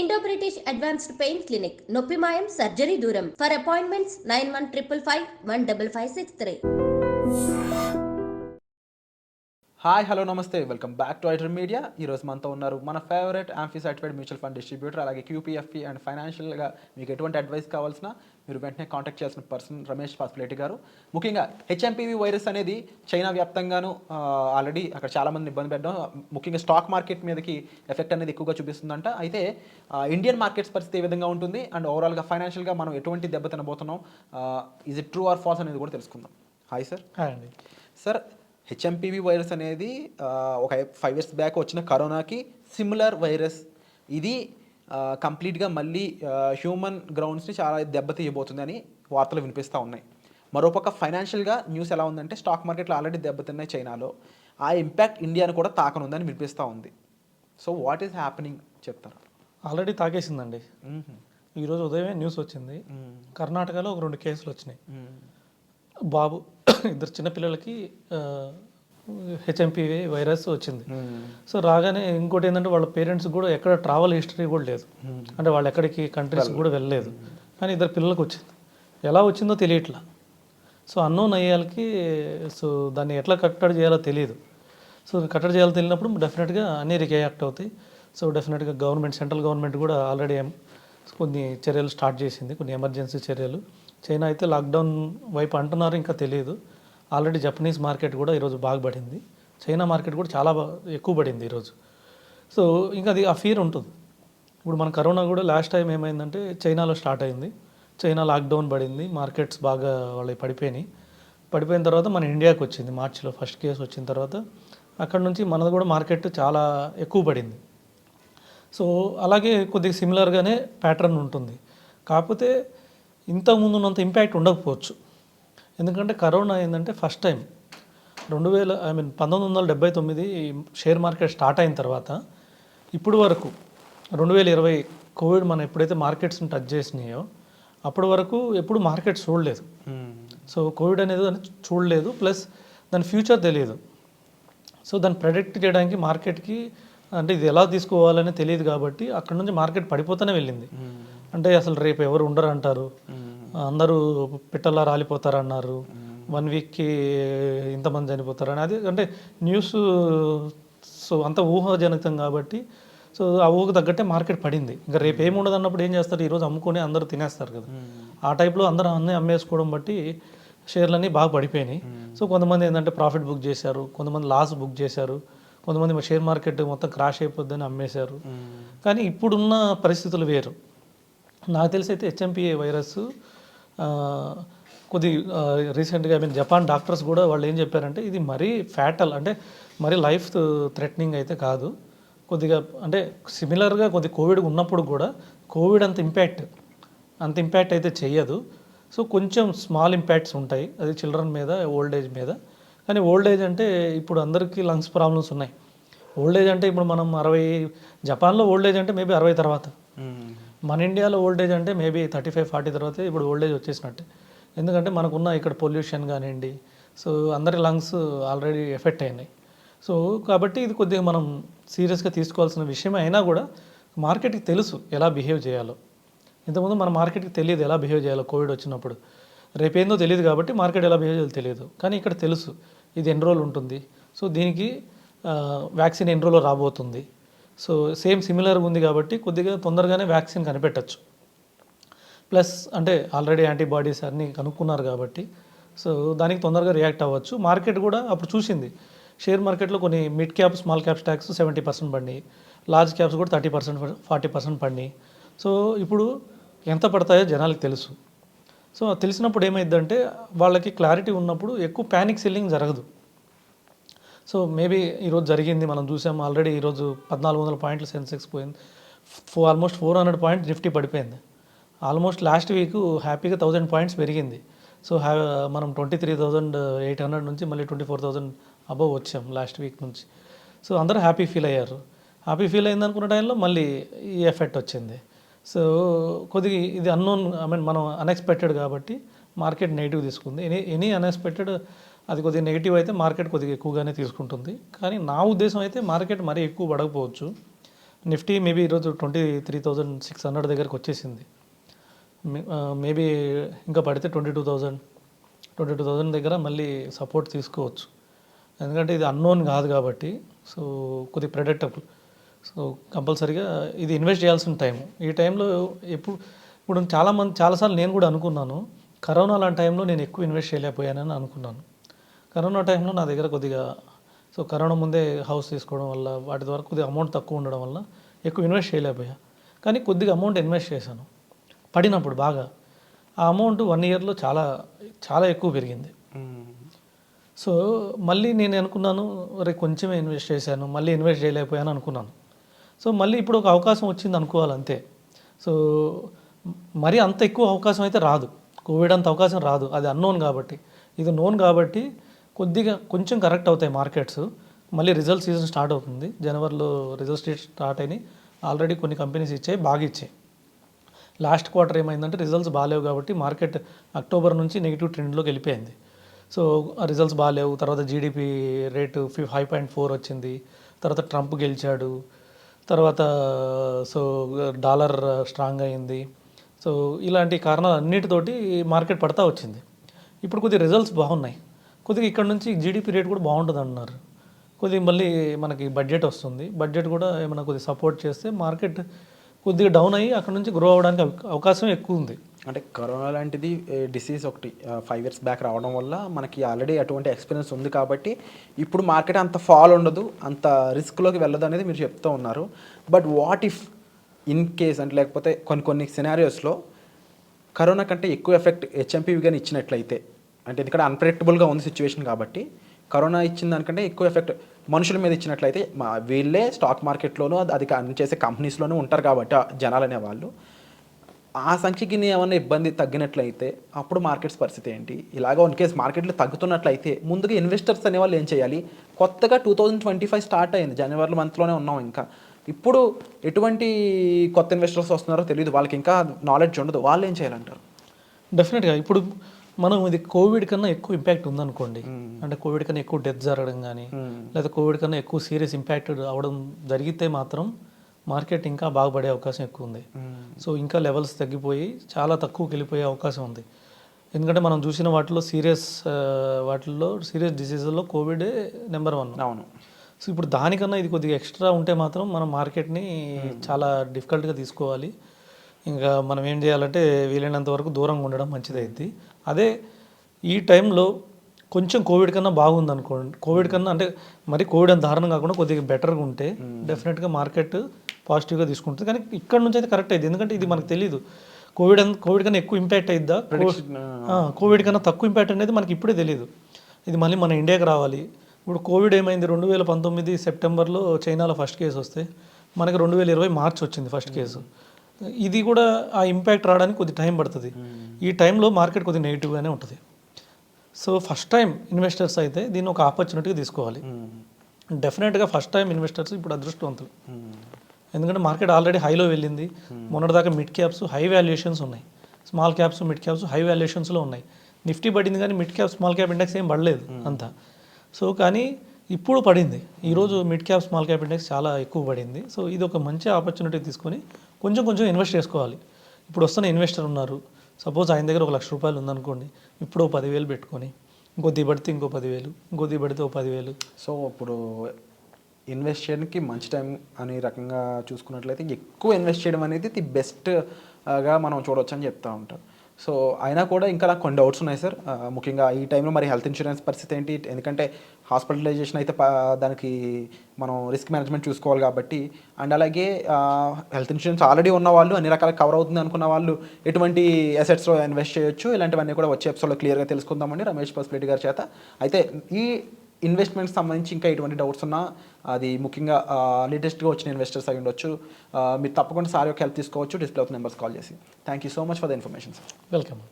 Indo British advanced pain clinic నొప్పి మాయం surgery దూరం ఫర్ అపాయింట్మెంట్స్ 9155515563. హాయ్ హలో నమస్తే welcome back to iter media. ఈరోజు మనతో ఉన్నారు మన favourite amphi certified mutual fund distributor, అలాగే క్యూపీఎఫ్ఈ అండ్ ఫైనాన్షియల్గా మీకు ఎటువంటి అడ్వైస్ కావాల్సిన మీరు వెంటనే కాంటాక్ట్ చేయాల్సిన పర్సన్ రమేష్ పాస్పిలేటి గారు. ముఖ్యంగా హెచ్ఎంపీవీ వైరస్ అనేది చైనా వ్యాప్తంగాను ఆల్రెడీ అక్కడ చాలామంది ఇబ్బంది పెట్టడం, ముఖ్యంగా స్టాక్ మార్కెట్ మీదకి ఎఫెక్ట్ అనేది ఎక్కువగా చూపిస్తుందంట. అయితే ఇండియన్ మార్కెట్స్ పరిస్థితి ఏ విధంగా ఉంటుంది అండ్ ఓవరాల్గా ఫైనాన్షియల్గా మనం ఎటువంటి దెబ్బ తినబోతున్నాం, is it true or false అనేది కూడా తెలుసుకుందాం. Hi sir. హాయ్ అండి. సార్, హెచ్ఎంపీవీ వైరస్ అనేది ఒక 5 years బ్యాక్ వచ్చిన కరోనాకి సిమిలర్ వైరస్. ఇది కంప్లీట్గా మళ్ళీ హ్యూమన్ గ్రౌండ్స్ని చాలా దెబ్బతీయబోతుందని వార్తలు వినిపిస్తూ ఉన్నాయి. మరోపక్క ఫైనాన్షియల్గా న్యూస్ ఎలా ఉందంటే స్టాక్ మార్కెట్లో ఆల్రెడీ దెబ్బతిన్నాయి చైనాలో, ఆ ఇంపాక్ట్ ఇండియాను కూడా తాకనుందని వినిపిస్తూ ఉంది. సో వాట్ ఈస్ హ్యాపెనింగ్ చెప్తారా? ఆల్రెడీ తాకేసిందండి. ఈరోజు ఉదయమే న్యూస్ వచ్చింది, కర్ణాటకలో ఒక 2 కేసులు వచ్చినాయి. బాబు ఇద్దరు చిన్నపిల్లలకి హెచ్ఎంపీవీ వైరస్ వచ్చింది. సో రాగానే ఇంకోటి ఏంటంటే వాళ్ళ పేరెంట్స్ కూడా ఎక్కడ ట్రావెల్ హిస్టరీ కూడా లేదు, అంటే వాళ్ళు ఎక్కడికి కంట్రీస్ కూడా వెళ్ళలేదు, కానీ ఇద్దరు పిల్లలకు వచ్చింది. ఎలా వచ్చిందో తెలియట్లా. సో అన్నోన్ అయ్యాలకి సో దాన్ని ఎట్లా కట్టడి చేయాలో తెలియదు. సో కట్టడి చేయాలో తెలియనప్పుడు డెఫినెట్గా అన్నీ రియాక్ట్ అవుతాయి. సో డెఫినెట్గా గవర్నమెంట్, సెంట్రల్ గవర్నమెంట్ కూడా ఆల్రెడీ కొన్ని చర్యలు స్టార్ట్ చేసింది, కొన్ని ఎమర్జెన్సీ చర్యలు. చైనా అయితే లాక్డౌన్ వైపు అంటున్నారు, ఇంకా తెలియదు. ఆల్రెడీ జపనీస్ మార్కెట్ కూడా ఈరోజు బాగా పడింది, చైనా మార్కెట్ కూడా చాలా ఎక్కువ పడింది ఈరోజు. సో ఇంకా అది ఆ ఫీర్ ఉంటుంది. ఇప్పుడు మన కరోనా కూడా లాస్ట్ టైం ఏమైందంటే చైనాలో స్టార్ట్ అయింది, చైనా లాక్డౌన్ పడింది, మార్కెట్స్ బాగా వాళ్ళకి పడిపోయిన తర్వాత మన ఇండియాకి వచ్చింది. మార్చిలో ఫస్ట్ కేసు వచ్చిన తర్వాత అక్కడ నుంచి మనది కూడా మార్కెట్ చాలా ఎక్కువ పడింది. సో అలాగే కొద్దిగా సిమిలర్గానే ప్యాటర్న్ ఉంటుంది, కాకపోతే ఇంతకుముందు ఉన్నంత ఇంపాక్ట్ ఉండకపోవచ్చు. ఎందుకంటే కరోనా ఏంటంటే first time 1979 share market start అయిన తర్వాత ఇప్పుడు వరకు 2020 కోవిడ్ మనం ఎప్పుడైతే మార్కెట్స్ని టచ్ చేసినాయో అప్పటి వరకు ఎప్పుడు మార్కెట్ చూడలేదు. సో కోవిడ్ అనేది చూడలేదు, ప్లస్ దాని ఫ్యూచర్ తెలియదు. సో దాన్ని ప్రెడిక్ట్ చేయడానికి మార్కెట్కి అంటే ఇది ఎలా తీసుకోవాలని తెలియదు, కాబట్టి అక్కడ నుంచి మార్కెట్ పడిపోతూనే వెళ్ళింది. అంటే అసలు రేపు ఎవరు ఉండరు అంటారు, అందరూ పిట్టల్లా రాలిపోతారు అన్నారు, 1 weekకి ఇంతమంది చనిపోతారు అని, అది అంటే న్యూస్. సో అంత ఊహాజనితం కాబట్టి సో ఆ ఊహకు తగ్గట్టే మార్కెట్ పడింది. ఇంకా రేపు ఏముండదు అన్నప్పుడు ఏం చేస్తారు, ఈరోజు అమ్ముకొని అందరూ తినేస్తారు కదా. ఆ టైప్లో అందరూ అన్నీ అమ్మేసుకోవడం బట్టి షేర్లన్నీ బాగా పడిపోయినాయి. సో కొంతమంది ఏంటంటే ప్రాఫిట్ బుక్ చేశారు, కొంతమంది లాస్ బుక్ చేశారు, కొంతమంది షేర్ మార్కెట్ మొత్తం క్రాష్ అయిపోద్దని అమ్మేశారు. కానీ ఇప్పుడున్న పరిస్థితులు వేరు. నాకు తెలిసి అయితే హెచ్ఎంపీవీ వైరస్ కొద్ది రీసెంట్గా జపాన్ డాక్టర్స్ కూడా వాళ్ళు ఏం చెప్పారంటే ఇది మరీ ఫ్యాటల్, అంటే మరీ లైఫ్ థ్రెటనింగ్ అయితే కాదు, కొద్దిగా అంటే సిమిలర్గా కొద్ది కోవిడ్ ఉన్నప్పుడు కూడా కోవిడ్ అంత ఇంపాక్ట్ అయితే చెయ్యదు. సో కొంచెం స్మాల్ ఇంపాక్ట్స్ ఉంటాయి, అది చిల్డ్రన్ మీద, ఓల్డ్ ఏజ్ మీద. కానీ ఓల్డ్ ఏజ్ అంటే ఇప్పుడు అందరికీ లంగ్స్ ప్రాబ్లమ్స్ ఉన్నాయి. ఓల్డ్ ఏజ్ అంటే ఇప్పుడు మనం 60, జపాన్లో ఓల్డ్ ఏజ్ అంటే మేబీ 60 తర్వాత, మన ఇండియాలో ఓల్డ్ ఏజ్ అంటే మేబీ 35-40 తర్వాత ఇప్పుడు ఓల్డ్ ఏజ్ వచ్చేసినట్టే. ఎందుకంటే మనకున్న ఇక్కడ పొల్యూషన్ కానివ్వండి, సో అందరి లంగ్స్ ఆల్రెడీ ఎఫెక్ట్ అయినాయి. సో కాబట్టి ఇది కొద్దిగా మనం సీరియస్గా తీసుకోవాల్సిన విషయం అయినా కూడా మార్కెట్కి తెలుసు ఎలా బిహేవ్ చేయాలో. ఇంతకుముందు మన మార్కెట్కి తెలియదు ఎలా బిహేవ్ చేయాలో. కోవిడ్ వచ్చినప్పుడు రేపేందో తెలియదు కాబట్టి మార్కెట్ ఎలా బిహేవ్ చేయాలో తెలియదు, కానీ ఇక్కడ తెలుసు ఇది ఎన్ని రోజులు ఉంటుంది, సో దీనికి వ్యాక్సిన్ ఎన్ని రోజులు రాబోతుంది. సో సేమ్ సిమిలర్గా ఉంది కాబట్టి కొద్దిగా తొందరగానే వ్యాక్సిన్ కనిపెట్టచ్చు. ప్లస్ అంటే ఆల్రెడీ యాంటీబాడీస్ అన్నీ కనుక్కున్నారు కాబట్టి సో దానికి తొందరగా రియాక్ట్ అవ్వచ్చు. మార్కెట్ కూడా అప్పుడు చూసింది, షేర్ మార్కెట్లో కొన్ని mid cap, small cap stocks 70% పడినాయి, లార్జ్ క్యాప్స్ కూడా 30%, 40% పడినాయి. సో ఇప్పుడు ఎంత పడతాయో జనాలకు తెలుసు. సో తెలిసినప్పుడు ఏమైందంటే వాళ్ళకి క్లారిటీ ఉన్నప్పుడు ఎక్కువ ప్యానిక్ సెల్లింగ్ జరగదు. సో మేబీ ఈరోజు జరిగింది, మనం చూసాము ఆల్రెడీ. ఈరోజు 1400 పాయింట్లు సెన్సెక్స్ పోయింది, ఆల్మోస్ట్ 400 పాయింట్స్ నిఫ్టీ పడిపోయింది. ఆల్మోస్ట్ లాస్ట్ వీక్ హ్యాపీగా 1000 పాయింట్స్ పెరిగింది. సో మనం 23,800 నుంచి మళ్ళీ 24,000 అబవ్ వచ్చాం లాస్ట్ వీక్ నుంచి. సో అందరూ హ్యాపీ ఫీల్ అయ్యారు. హ్యాపీ ఫీల్ అయింది అనుకున్న టైంలో మళ్ళీ ఈ ఎఫెక్ట్ వచ్చింది. సో కొద్దిగా ఇది అన్నోన్, మనం అన్ఎక్స్పెక్టెడ్ కాబట్టి మార్కెట్ నెగిటివ్ తీసుకుంది. ఎనీ అన్ఎక్స్పెక్టెడ్ అది కొద్దిగా నెగిటివ్ అయితే మార్కెట్ కొద్దిగా ఎక్కువగానే తీసుకుంటుంది. కానీ నా ఉద్దేశం అయితే మార్కెట్ మరీ ఎక్కువ పడకపోవచ్చు, నిఫ్టీ మేబీ ఈరోజు 23,600 దగ్గరకు వచ్చేసింది. మేబీ ఇంకా పడితే 22,000 దగ్గర మళ్ళీ సపోర్ట్ తీసుకోవచ్చు. ఎందుకంటే ఇది అన్నోన్ కాదు కాబట్టి, సో కొద్దిగా ప్రెడిక్టబుల్. సో కంపల్సరీగా ఇది ఇన్వెస్ట్ చేయాల్సిన టైం. ఈ టైంలో ఇప్పుడు చాలాసార్లు నేను కూడా అనుకున్నాను, కరోనా లాంటి టైంలో నేను ఎక్కువ ఇన్వెస్ట్ చేయలేకపోయానని అనుకున్నాను. కరోనా టైంలో నా దగ్గర కొద్దిగా, సో కరోనా ముందే హౌస్ తీసుకోవడం వల్ల వాటి ద్వారా కొద్దిగా అమౌంట్ తక్కువ ఉండడం వల్ల ఎక్కువ ఇన్వెస్ట్ చేయలేకపోయా. కానీ కొద్దిగా అమౌంట్ ఇన్వెస్ట్ చేశాను పడినప్పుడు బాగా. ఆ అమౌంట్ 1 ఇయర్లో చాలా చాలా ఎక్కువ పెరిగింది. సో మళ్ళీ నేను అనుకున్నాను, కొంచెమే ఇన్వెస్ట్ చేశాను, మళ్ళీ ఇన్వెస్ట్ చేయలేకపోయాను అనుకున్నాను. సో మళ్ళీ ఇప్పుడు ఒక అవకాశం వచ్చింది అనుకోవాలి అంతే. సో మరి అంత ఎక్కువ అవకాశం అయితే రాదు, కోవిడ్ అంత అవకాశం రాదు, అది అన్నోన్ కాబట్టి. ఇది నోన్ కాబట్టి కొంచెం కరెక్ట్ అవుతాయి మార్కెట్స్. మళ్ళీ రిజల్ట్ సీజన్ స్టార్ట్ అవుతుంది, జనవరిలో రిజల్ట్ స్టార్ట్ అయినాయి. ఆల్రెడీ కొన్ని కంపెనీస్ ఇచ్చాయి, బాగా ఇచ్చాయి. లాస్ట్ క్వార్టర్ ఏమైందంటే రిజల్ట్స్ బాగాలేవు కాబట్టి మార్కెట్ అక్టోబర్ నుంచి నెగిటివ్ ట్రెండ్లోకి వెళ్ళిపోయింది. సో రిజల్ట్స్ బాగాలేవు, తర్వాత జీడిపి రేటు 5.4 వచ్చింది, తర్వాత ట్రంప్ గెలిచాడు, తర్వాత సో డాలర్ స్ట్రాంగ్ అయింది. సో ఇలాంటి కారణాలు అన్నిటితోటి మార్కెట్ పడతా వచ్చింది. ఇప్పుడు కొద్దిగా రిజల్ట్స్ బాగున్నాయి, కొద్దిగా ఇక్కడ నుంచి జీడిపి రేట్ కూడా బాగుంటుంది అన్నారు. కొద్దిగా మళ్ళీ మనకి బడ్జెట్ వస్తుంది, బడ్జెట్ కూడా ఏమైనా కొద్దిగా సపోర్ట్ చేస్తే మార్కెట్ కొద్దిగా డౌన్ అయ్యి అక్కడ నుంచి గ్రో అవ్వడానికి అవకాశం ఎక్కువ ఉంది. అంటే కరోనా లాంటిది డిసీజ్ ఒకటి 5 years బ్యాక్ రావడం వల్ల మనకి ఆల్రెడీ అటువంటి ఎక్స్పీరియన్స్ ఉంది కాబట్టి ఇప్పుడు మార్కెట్ అంత ఫాల్ ఉండదు, అంత రిస్క్లోకి వెళ్ళదు అనేది మీరు చెప్తూ ఉన్నారు. But what if in case అంటే, లేకపోతే కొన్ని సినారియోస్లో కరోనా కంటే ఎక్కువ ఎఫెక్ట్ హెచ్ఎంపీవి కానీ ఇచ్చినట్లయితే, అంటే ఎందుకంటే అన్ప్రెడిక్టబుల్గా ఉంది సిచ్యువేషన్ కాబట్టి, కరోనా ఇచ్చిన దానికంటే ఎక్కువ ఎఫెక్ట్ మనుషుల మీద ఇచ్చినట్లయితే, వీళ్ళే స్టాక్ మార్కెట్లోనూ అది చేసే కంపెనీస్లోనూ ఉంటారు కాబట్టి జనాలు అనేవాళ్ళు, ఆ సంఖ్యకి ఏమన్నా ఇబ్బంది తగ్గినట్లయితే అప్పుడు మార్కెట్స్ పరిస్థితి ఏంటి? ఇలాగ వన్ కేసు మార్కెట్లు తగ్గుతున్నట్లయితే ముందుగా ఇన్వెస్టర్స్ అనేవాళ్ళు ఏం చేయాలి? కొత్తగా 2025 స్టార్ట్ అయింది, జనవరి మంత్లోనే ఉన్నాం. ఇంకా ఇప్పుడు ఎటువంటి కొత్త ఇన్వెస్టర్స్ వస్తున్నారో తెలియదు, వాళ్ళకి ఇంకా నాలెడ్జ్ ఉండదు, వాళ్ళు ఏం చేయాలంటారు? డెఫినెట్గా ఇప్పుడు మనం ఇది కోవిడ్ కన్నా ఎక్కువ ఇంపాక్ట్ ఉందనుకోండి, అంటే కోవిడ్ కన్నా ఎక్కువ డెత్ జరగడం కానీ, లేదా కోవిడ్ కన్నా ఎక్కువ సీరియస్ ఇంపాక్ట్ అవడం జరిగితే మాత్రం మార్కెట్ ఇంకా బాగుపడే అవకాశం ఎక్కువ ఉంది. సో ఇంకా లెవెల్స్ తగ్గిపోయి చాలా తక్కువకి వెళ్ళిపోయే అవకాశం ఉంది. ఎందుకంటే మనం చూసిన వాటిలో సీరియస్ డిసీజుల్లో కోవిడే నెంబర్ 1. అవును. సో ఇప్పుడు దానికన్నా ఇది కొద్దిగా ఎక్స్ట్రా ఉంటే మాత్రం మనం మార్కెట్ని చాలా డిఫికల్ట్గా తీసుకోవాలి. ఇంకా మనం ఏం చేయాలంటే వీలైనంత వరకు దూరంగా ఉండడం మంచిదైద్ది. అదే ఈ టైంలో కొంచెం కోవిడ్ కన్నా బాగుంది అనుకోండి, కోవిడ్ కన్నా అంటే మరి కోవిడ్ అంత దారుణం కాకుండా కొద్దిగా బెటర్గా ఉంటే డెఫినెట్గా మార్కెట్ పాజిటివ్గా తీసుకుంటుంది. కానీ ఇక్కడ నుంచి అయితే కరెక్ట్ అయింది, ఎందుకంటే ఇది మనకు తెలియదు కోవిడ్ కన్నా ఎక్కువ ఇంపాక్ట్ అయిద్దా, కోవిడ్ కన్నా తక్కువ ఇంపాక్ట్ అనేది మనకి ఇప్పుడే తెలియదు. ఇది మళ్ళీ మన ఇండియాకి రావాలి. ఇప్పుడు కోవిడ్ ఏమైంది, 2019 సెప్టెంబర్లో చైనాలో ఫస్ట్ కేసు వస్తే మనకి 2020 మార్చ్ వచ్చింది ఫస్ట్ కేసు. ఇది కూడా ఆ ఇంపాక్ట్ రావడానికి కొద్ది టైం పడుతుంది. ఈ టైంలో మార్కెట్ కొద్దిగా నెగిటివ్గానే ఉంటుంది. సో ఫస్ట్ టైం ఇన్వెస్టర్స్ అయితే దీన్ని ఒక ఆపర్చునిటీగా తీసుకోవాలి. డెఫినెట్గా ఫస్ట్ టైం ఇన్వెస్టర్స్ ఇప్పుడు అదృష్టవంతులు, ఎందుకంటే మార్కెట్ ఆల్రెడీ హైలో వెళ్ళింది. మొన్నటిదాకా మిడ్ క్యాప్స్ హై వాల్యుయేషన్స్ ఉన్నాయి, small caps mid caps high వాల్యుయేషన్స్లో ఉన్నాయి. నిఫ్టీ పడింది కానీ mid cap small cap index ఏం పడలేదు అంతా. సో కానీ ఇప్పుడు పడింది, ఈరోజు mid cap small cap index చాలా ఎక్కువ పడింది. సో ఇది ఒక మంచి ఆపర్చునిటీ తీసుకొని కొంచెం ఇన్వెస్ట్ చేసుకోవాలి. ఇప్పుడు వస్తున్న ఇన్వెస్టర్ ఉన్నారు, సపోజ్ ఆయన దగ్గర 1 లక్ష రూపాయలు ఉందనుకోండి, ఇప్పుడు 10,000 పెట్టుకొని ఇంకో పడితే ఇంకో 10,000, ఇంకో పడితే 10,000. సో ఇప్పుడు ఇన్వెస్ట్ చేయడానికి మంచి టైం అనే రకంగా చూసుకున్నట్లయితే ఎక్కువ ఇన్వెస్ట్ చేయడం అనేది ది బెస్ట్గా మనం చూడవచ్చు అని చెప్తూ ఉంటారు. సో అయినా కూడా ఇంకా నాకు కొన్ని డౌట్స్ ఉన్నాయి సార్. ముఖ్యంగా ఈ టైంలో మరి హెల్త్ ఇన్సూరెన్స్ పరిస్థితి ఏంటి? ఎందుకంటే హాస్పిటలైజేషన్ అయితే దానికి మనం రిస్క్ మేనేజ్మెంట్ చూసుకోవాలి కాబట్టి, అండ్ అలాగే హెల్త్ ఇన్సూరెన్స్ ఆల్రెడీ ఉన్న వాళ్ళు అన్ని రకాల కవర్ అవుతుంది అనుకున్న వాళ్ళు ఎటువంటి అసెట్స్లో ఇన్వెస్ట్ చేయొచ్చు, ఇలాంటివన్నీ కూడా వచ్చే ఎపిసోడ్లో క్లియర్గా తెలుసుకుందామండి రమేష్ పసుపులేటి గారి చేత. అయితే ఈ ఇన్వెస్ట్మెంట్స్ సంబంధించి ఇంకా ఎటువంటి డౌట్స్ ఉన్నా, అది ముఖ్యంగా లేటెస్ట్గా వచ్చిన ఇన్వెస్టర్స్ అయి ఉండొచ్చు, మీరు తప్పకుండా సార్ యొక్క హెల్ప్ తీసుకోవచ్చు డిస్ప్లే ఆఫ్ నెంబర్స్ కాల్ చేసి. Thank you so much for the information sir. Welcome.